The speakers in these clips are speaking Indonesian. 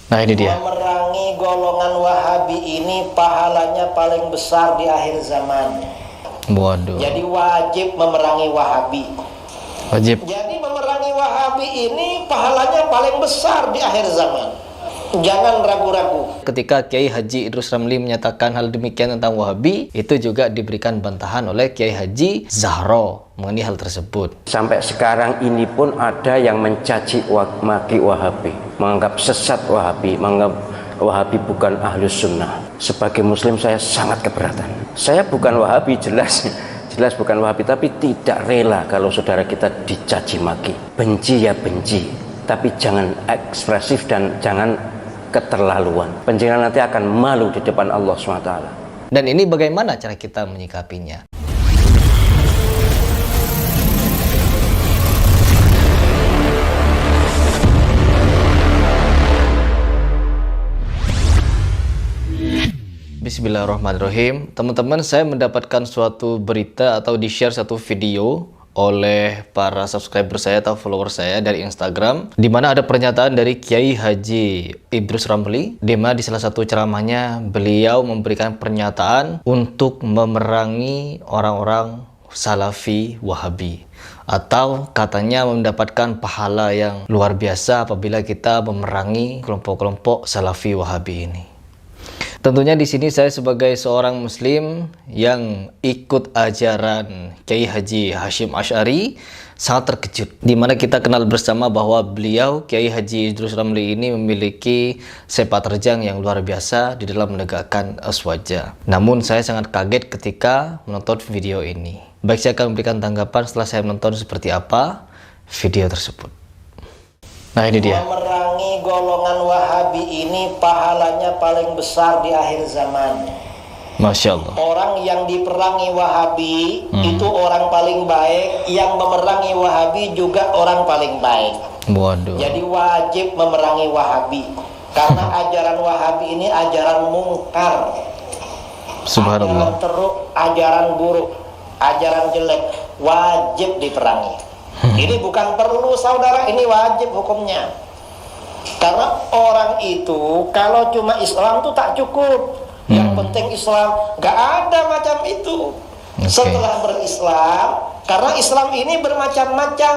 Nah ini dia. Memerangi golongan Wahabi ini pahalanya paling besar di akhir zaman. Waduh. Jadi wajib memerangi Wahabi. Wajib. Jadi memerangi Wahabi ini pahalanya paling besar di akhir zaman. Jangan ragu-ragu. Ketika Kiai Haji Idrus Ramli menyatakan hal demikian tentang Wahabi, itu juga diberikan bantahan oleh Kiai Haji Zahro mengenai hal tersebut. Sampai sekarang ini pun ada yang mencaci maki Wahabi, menganggap sesat Wahabi, menganggap Wahabi bukan ahlus sunnah. Sebagai muslim saya sangat keberatan. Saya bukan Wahabi, jelas bukan Wahabi, tapi tidak rela kalau saudara kita dicaci maki. Benci ya benci, tapi jangan ekspresif dan jangan keterlaluan. Penjenengan nanti akan malu di depan Allah SWT. Dan ini bagaimana cara kita menyikapinya? Bismillahirrahmanirrahim. Teman-teman, saya mendapatkan suatu berita atau di-share satu video oleh para subscriber saya atau follower saya dari Instagram, di mana ada pernyataan dari Kiai Haji Idrus Ramli, di mana di salah satu ceramahnya beliau memberikan pernyataan untuk memerangi orang-orang Salafi Wahabi, atau katanya mendapatkan pahala yang luar biasa apabila kita memerangi kelompok-kelompok Salafi Wahabi ini. Tentunya di sini saya sebagai seorang muslim yang ikut ajaran Kiai Haji Hashim Asy'ari sangat terkejut, di mana kita kenal bersama bahwa beliau Kiai Haji Idrus Ramli ini memiliki sepak terjang yang luar biasa di dalam menegakkan aswaja. Namun saya sangat kaget ketika menonton video ini. Baik, saya akan memberikan tanggapan setelah saya menonton seperti apa video tersebut. Nah ini dia. Memerangi golongan Wahabi ini pahalanya paling besar di akhir zaman. Masya Allah. Orang yang diperangi Wahabi itu orang paling baik, yang memerangi Wahabi juga orang paling baik. Waduh. Jadi wajib memerangi Wahabi, karena ajaran Wahabi ini ajaran mungkar, Subhanallah. ajaran teruk, ajaran buruk, ajaran jelek, wajib diperangi. Ini bukan perlu saudara, ini wajib hukumnya. Karena orang itu kalau cuma Islam tuh tak cukup. Yang penting Islam, gak ada macam itu. Setelah berislam, karena Islam ini bermacam-macam.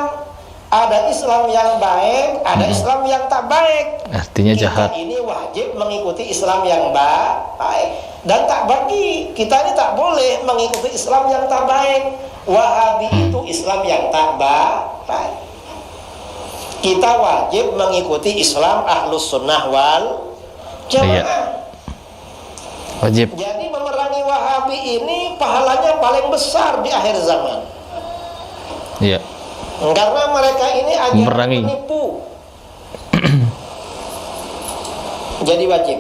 Ada Islam yang baik, ada Islam yang tak baik. Artinya jahat. Kita ini wajib mengikuti Islam yang baik. Dan tak bagi, kita ini tak boleh mengikuti Islam yang tak baik. Wahabi itu Islam yang tak baik. Kita wajib mengikuti Islam Ahlus Sunnah wal Jamaah. Iya. Wajib. Jadi memerangi Wahabi ini pahalanya paling besar di akhir zaman. Iya. Karena mereka ini ajaran Memerangi. penipu. Jadi wajib.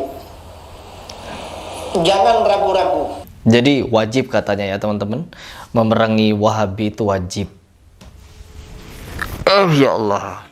Jangan ragu-ragu. Jadi wajib katanya ya teman-teman, memerangi Wahabi itu wajib. Ya Allah.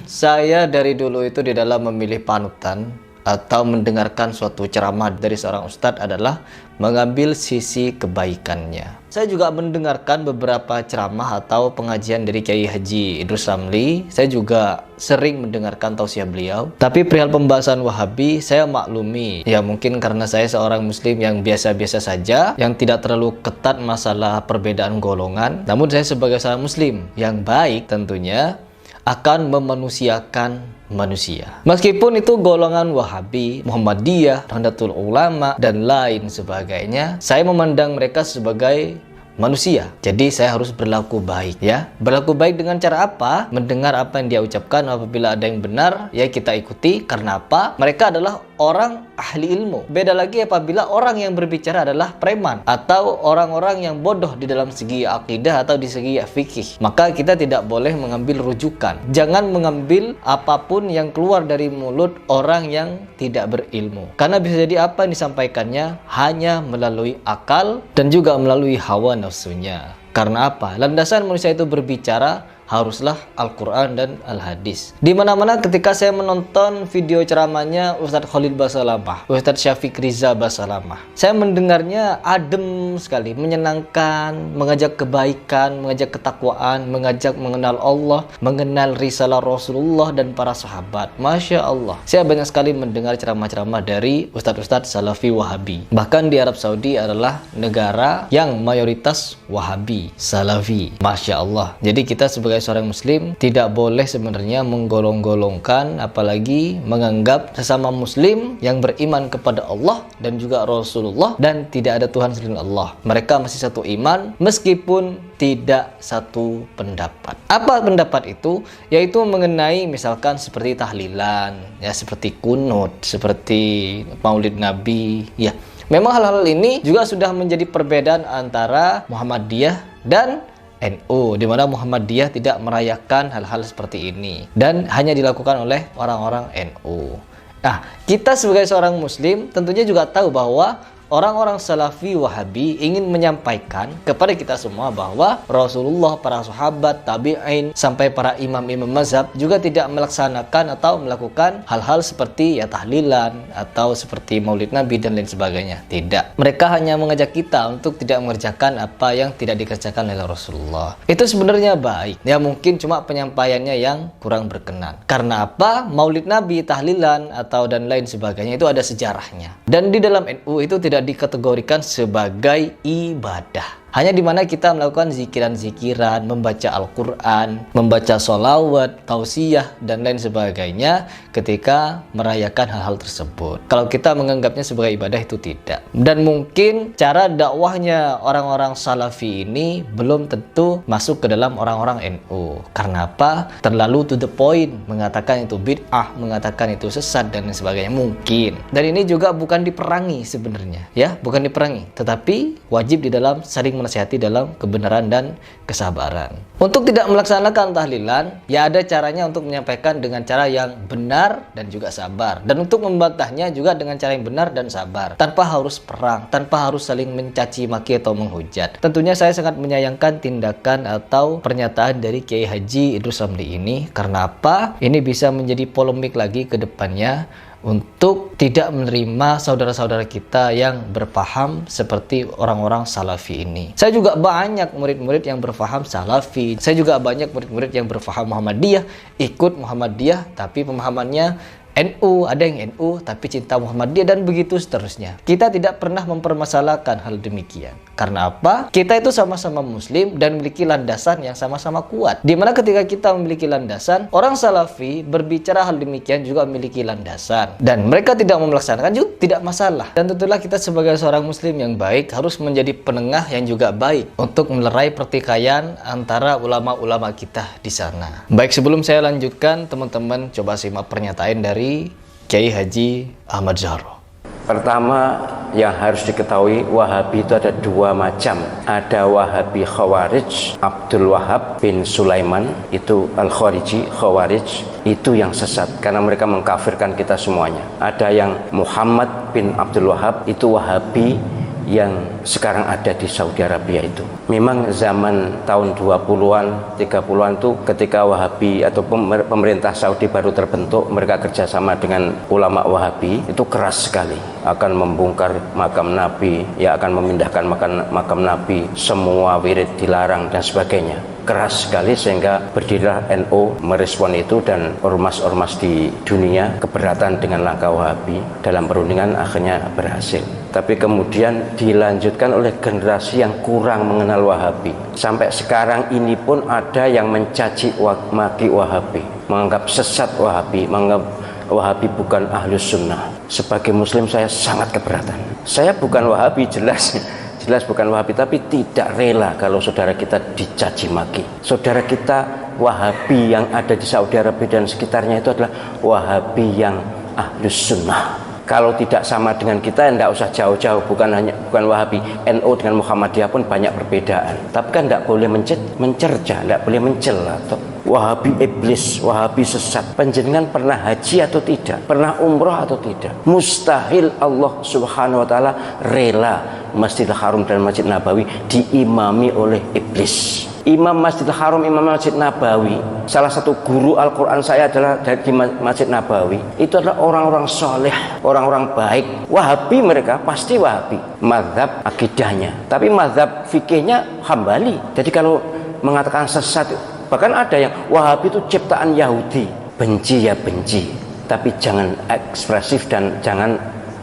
Saya dari dulu itu di dalam memilih panutan atau mendengarkan suatu ceramah dari seorang ustadz adalah mengambil sisi kebaikannya. Saya juga mendengarkan beberapa ceramah atau pengajian dari Kiai Haji Idrus Ramli. Saya juga sering mendengarkan tausiah beliau. Tapi perihal pembahasan Wahabi, saya maklumi. Ya mungkin karena saya seorang muslim yang biasa-biasa saja, yang tidak terlalu ketat masalah perbedaan golongan. Namun saya sebagai seorang muslim yang baik tentunya akan memanusiakan manusia. Meskipun itu golongan Wahabi, Muhammadiyah, Nahdlatul Ulama, dan lain sebagainya, saya memandang mereka sebagai manusia. Jadi saya harus berlaku baik ya. Berlaku baik dengan cara apa? Mendengar apa yang dia ucapkan, apabila ada yang benar ya kita ikuti. Karena apa? Mereka adalah orang ahli ilmu. Beda lagi apabila orang yang berbicara adalah preman atau orang-orang yang bodoh di dalam segi akidah atau di segi fikih. Maka kita tidak boleh mengambil rujukan. Jangan mengambil apapun yang keluar dari mulut orang yang tidak berilmu. Karena bisa jadi apa yang disampaikannya hanya melalui akal dan juga melalui hawa nafsunya. Karena apa? Landasan manusia itu berbicara haruslah Al-Quran dan Al-Hadis. Di mana-mana ketika saya menonton video ceramahnya Ustadz Khalid Basalamah, Ustadz Syafiq Riza Basalamah, saya mendengarnya adem sekali, menyenangkan, mengajak kebaikan, mengajak ketakwaan, mengajak mengenal Allah, mengenal risalah Rasulullah dan para sahabat. Masya Allah, saya banyak sekali mendengar ceramah-ceramah dari Ustadz-Ustadz Salafi Wahabi. Bahkan di Arab Saudi adalah negara yang mayoritas Wahabi, Salafi. Masya Allah. Jadi kita sebagai seorang muslim tidak boleh sebenarnya menggolong-golongkan, apalagi menganggap sesama muslim yang beriman kepada Allah dan juga Rasulullah dan tidak ada Tuhan selain Allah, mereka masih satu iman meskipun tidak satu pendapat. Apa pendapat itu? Yaitu mengenai misalkan seperti tahlilan, ya, seperti kunut, seperti maulid Nabi, ya. Memang hal-hal ini juga sudah menjadi perbedaan antara Muhammadiyah dan NU, di mana Muhammadiyah tidak merayakan hal-hal seperti ini dan hanya dilakukan oleh orang-orang NU. Nah, kita sebagai seorang muslim tentunya juga tahu bahwa orang-orang Salafi Wahabi ingin menyampaikan kepada kita semua bahwa Rasulullah, para sahabat, tabi'in, sampai para imam-imam mazhab juga tidak melaksanakan atau melakukan hal-hal seperti ya tahlilan atau seperti maulid Nabi dan lain sebagainya. Tidak. Mereka hanya mengajak kita untuk tidak mengerjakan apa yang tidak dikerjakan oleh Rasulullah. Itu sebenarnya baik. Ya mungkin cuma penyampaiannya yang kurang berkenan. Karena apa? Maulid Nabi, tahlilan atau dan lain sebagainya itu ada sejarahnya. Dan di dalam NU itu tidak dikategorikan sebagai ibadah. Hanya di mana kita melakukan zikiran-zikiran, membaca Al-Quran, membaca sholawat, tausiyah, dan lain sebagainya ketika merayakan hal-hal tersebut. Kalau kita menganggapnya sebagai ibadah itu tidak. Dan mungkin cara dakwahnya orang-orang Salafi ini belum tentu masuk ke dalam orang-orang NU. Karena apa? Terlalu to the point, mengatakan itu bid'ah, mengatakan itu sesat, dan lain sebagainya. Mungkin. Dan ini juga bukan diperangi sebenarnya. Ya, bukan diperangi. Tetapi wajib di dalam saling menasihati dalam kebenaran dan kesabaran. Untuk tidak melaksanakan tahlilan, ya ada caranya untuk menyampaikan dengan cara yang benar dan juga sabar. Dan untuk membantahnya juga dengan cara yang benar dan sabar. Tanpa harus perang, tanpa harus saling mencaci maki atau menghujat. Tentunya saya sangat menyayangkan tindakan atau pernyataan dari Kiai Haji Idrus Ramli ini. Karena apa? Ini bisa menjadi polemik lagi ke depannya untuk tidak menerima saudara-saudara kita yang berpaham seperti orang-orang Salafi ini. Saya juga banyak murid-murid yang berpaham Salafi. Saya juga banyak murid-murid yang berpaham Muhammadiyah, ikut Muhammadiyah tapi pemahamannya NU, ada yang NU tapi cinta Muhammadiyah, dan begitu seterusnya. Kita tidak pernah mempermasalahkan hal demikian. Karena apa? Kita itu sama-sama muslim dan memiliki landasan yang sama-sama kuat. Dimana ketika kita memiliki landasan, orang Salafi berbicara hal demikian juga memiliki landasan. Dan mereka tidak melaksanakan juga tidak masalah. Dan tentulah kita sebagai seorang muslim yang baik harus menjadi penengah yang juga baik untuk melerai pertikaian antara ulama-ulama kita di sana. Baik, sebelum saya lanjutkan, teman-teman coba simak pernyataan dari Kiai Haji Ahmad Zahro. Pertama yang harus diketahui, Wahabi itu ada dua macam. Ada Wahabi Khawarij, Abdul Wahab bin Sulaiman, itu Al-Khariji, Khawarij, itu yang sesat karena mereka mengkafirkan kita semuanya. Ada yang Muhammad bin Abdul Wahab, itu Wahabi yang sekarang ada di Saudi Arabia itu. Memang zaman tahun 20-an, 30-an itu ketika Wahabi atau pemerintah Saudi baru terbentuk, mereka kerjasama dengan ulama Wahabi, itu keras sekali. Akan membongkar makam Nabi, ya akan memindahkan makam Nabi, semua wirid dilarang dan sebagainya. Keras sekali sehingga berdirilah NU merespon itu, dan ormas-ormas di dunia keberatan dengan langkah Wahabi. Dalam perundingan akhirnya berhasil. Tapi kemudian dilanjutkan oleh generasi yang kurang mengenal Wahabi. Sampai sekarang ini pun ada yang mencaci maki Wahabi, menganggap sesat Wahabi, menganggap Wahabi bukan ahlus sunnah. Sebagai muslim saya sangat keberatan. Saya bukan Wahabi, jelas bukan Wahabi, tapi tidak rela kalau saudara kita dicaci maki. Saudara kita Wahabi yang ada di Saudi Arabia dan sekitarnya itu adalah Wahabi yang ahlus sunnah. Kalau tidak sama dengan kita, tidak usah jauh-jauh. Bukan Wahabi, NU dengan Muhammadiyah pun banyak perbedaan. Tapi kan tidak boleh mencerca, tidak boleh mencela. Wahabi iblis, Wahabi sesat. Panjenengan pernah haji atau tidak? Pernah umroh atau tidak? Mustahil Allah Subhanahu wa taala rela Masjidil Haram dan Masjid Nabawi diimami oleh iblis. Imam Masjidil Haram, Imam Masjid Nabawi, salah satu guru Al-Quran saya adalah dari Masjid Nabawi. Itu adalah orang-orang soleh, orang-orang baik. Wahabi mereka pasti Wahabi, mazhab akidahnya, tapi mazhab fikihnya Hambali. Jadi kalau mengatakan sesat, bahkan ada yang Wahabi itu ciptaan Yahudi. Benci ya benci, tapi jangan ekspresif dan jangan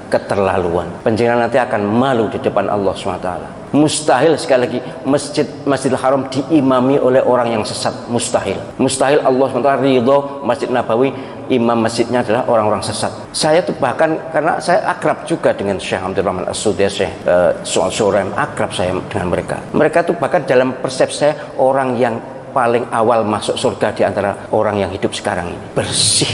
keterlaluan. Penjenengan nanti akan malu di depan Allah SWT. Mustahil, sekali lagi, Masjidil Haram diimami oleh orang yang sesat. Mustahil. Mustahil Allah SWT ridho Masjid Nabawi, imam masjidnya adalah orang-orang sesat. Saya tuh bahkan, karena saya akrab juga dengan Syekh Abdurrahman As-Sudais, Syekh Surem, akrab saya dengan mereka. Mereka tuh bahkan dalam persepsi saya orang yang paling awal masuk surga di antara orang yang hidup sekarang ini. Bersih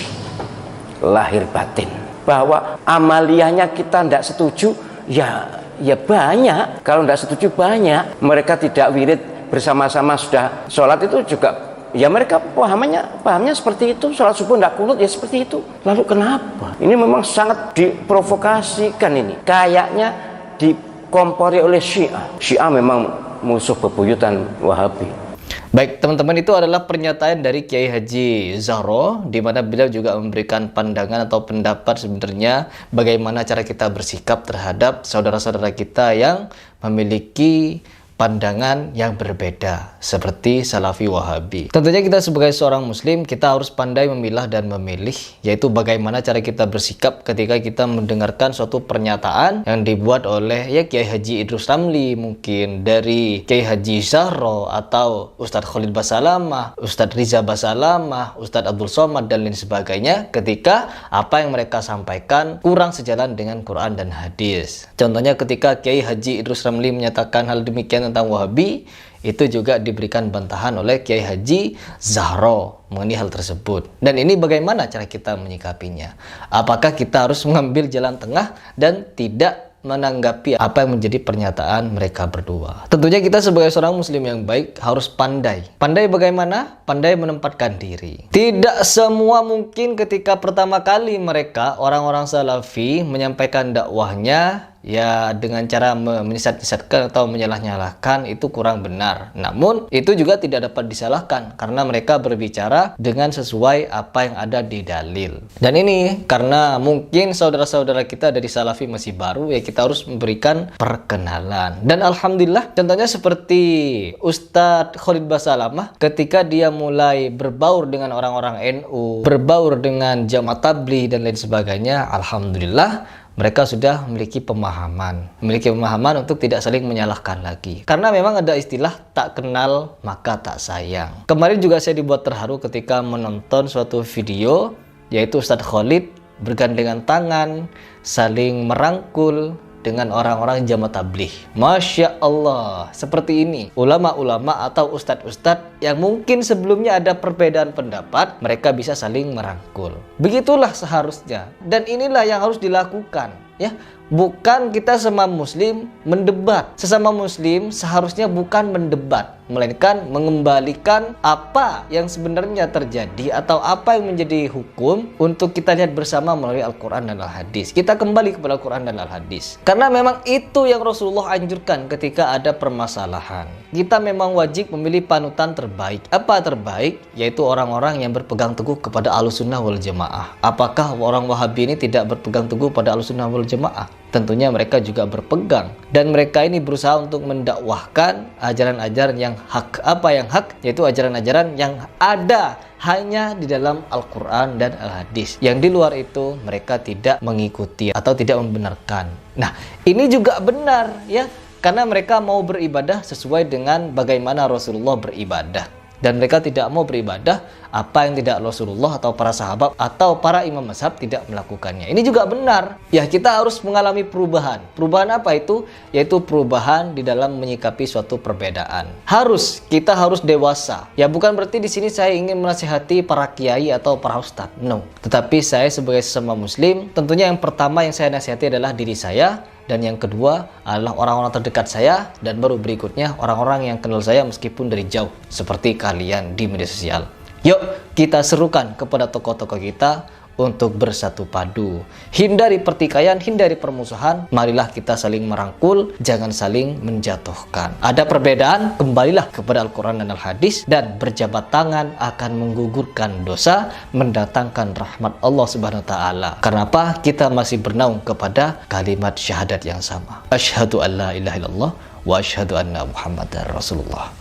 lahir batin. Bahwa amaliyahnya kita tidak setuju, ya banyak. Kalau tidak setuju banyak. Mereka tidak wirid bersama-sama sudah sholat itu juga, ya mereka pahamnya seperti itu. Sholat subuh tidak kunut ya seperti itu. Lalu kenapa? Ini memang sangat diprovokasikan ini. Kayaknya dikompori oleh Syiah. Syiah memang musuh bebuyutan Wahabi. Baik, teman-teman, itu adalah pernyataan dari Kiai Haji Zahro, di mana beliau juga memberikan pandangan atau pendapat sebenarnya bagaimana cara kita bersikap terhadap saudara-saudara kita yang memiliki pandangan yang berbeda seperti Salafi Wahabi. Tentunya kita sebagai seorang muslim, kita harus pandai memilah dan memilih, yaitu bagaimana cara kita bersikap ketika kita mendengarkan suatu pernyataan yang dibuat oleh Kiai Haji Idrus Ramli, mungkin dari Kiai Haji Zahro, atau Ustadz Khalid Basalamah, Ustadz Riza Basalamah, Ustadz Abdul Somad, dan lain sebagainya, ketika apa yang mereka sampaikan kurang sejalan dengan Quran dan hadis. Contohnya ketika Kiai Haji Idrus Ramli menyatakan hal demikian tentang Wahabi, itu juga diberikan bantahan oleh Kiai Haji Zahro mengenai hal tersebut. Dan ini bagaimana cara kita menyikapinya? Apakah kita harus mengambil jalan tengah dan tidak menanggapi apa yang menjadi pernyataan mereka berdua? Tentunya kita sebagai seorang muslim yang baik harus pandai. Pandai bagaimana? Pandai menempatkan diri. Tidak semua mungkin ketika pertama kali mereka, orang-orang Salafi, menyampaikan dakwahnya ya dengan cara menyesat-nyesatkan atau menyalah-nyalahkan, itu kurang benar. Namun itu juga tidak dapat disalahkan karena mereka berbicara dengan sesuai apa yang ada di dalil. Dan ini karena mungkin saudara-saudara kita dari Salafi masih baru, ya kita harus memberikan perkenalan. Dan alhamdulillah, contohnya seperti Ustadz Khalid Basalamah, ketika dia mulai berbaur dengan orang-orang NU, berbaur dengan Jamaah Tabligh dan lain sebagainya, alhamdulillah mereka sudah memiliki pemahaman untuk tidak saling menyalahkan lagi. Karena memang ada istilah tak kenal maka tak sayang. Kemarin juga saya dibuat terharu ketika menonton suatu video, yaitu Ustadz Khalid bergandengan tangan, saling merangkul dengan orang-orang Jamaah Tabligh. Masya Allah, seperti ini ulama-ulama atau ustadz-ustadz yang mungkin sebelumnya ada perbedaan pendapat, mereka bisa saling merangkul. Begitulah seharusnya, dan inilah yang harus dilakukan, ya. Bukan kita sesama muslim mendebat. Sesama muslim seharusnya bukan mendebat, melainkan mengembalikan apa yang sebenarnya terjadi atau apa yang menjadi hukum untuk kita lihat bersama melalui Al-Quran dan Al-Hadis. Kita kembali kepada Al-Quran dan Al-Hadis. Karena memang itu yang Rasulullah anjurkan ketika ada permasalahan. Kita memang wajib memilih panutan terbaik. Apa terbaik? Yaitu orang-orang yang berpegang teguh kepada Ahlussunnah wal Jamaah. Apakah orang Wahabi ini tidak berpegang teguh pada Ahlussunnah wal Jamaah? Tentunya mereka juga berpegang, dan mereka ini berusaha untuk mendakwahkan ajaran-ajaran yang hak. Apa yang hak? Yaitu ajaran-ajaran yang ada hanya di dalam Al-Quran dan Al-Hadis. Yang di luar itu mereka tidak mengikuti atau tidak membenarkan. Nah, ini juga benar, ya, karena mereka mau beribadah sesuai dengan bagaimana Rasulullah beribadah. Dan mereka tidak mau beribadah apa yang tidak Rasulullah atau para sahabat atau para imam mazhab tidak melakukannya. Ini juga benar. Ya, kita harus mengalami perubahan. Perubahan apa itu? Yaitu perubahan di dalam menyikapi suatu perbedaan. Kita harus dewasa. Ya, bukan berarti di sini saya ingin menasihati para kiai atau para ustadz. No. Tetapi saya sebagai sesama muslim, tentunya yang pertama yang saya nasihati adalah diri saya. Dan yang kedua adalah orang-orang terdekat saya, dan baru berikutnya orang-orang yang kenal saya meskipun dari jauh, seperti kalian di media sosial. Yuk kita serukan kepada tokoh-tokoh kita untuk bersatu padu. Hindari pertikaian, hindari permusuhan. Marilah kita saling merangkul, jangan saling menjatuhkan. Ada perbedaan, kembalilah kepada Al-Quran dan Al-Hadis, dan berjabat tangan akan menggugurkan dosa, mendatangkan rahmat Allah Subhanahu wa taala. Karena apa? Kita masih bernaung kepada kalimat syahadat yang sama. Asyhadu an la ilaha illallah wa asyhadu anna Muhammadar Rasulullah.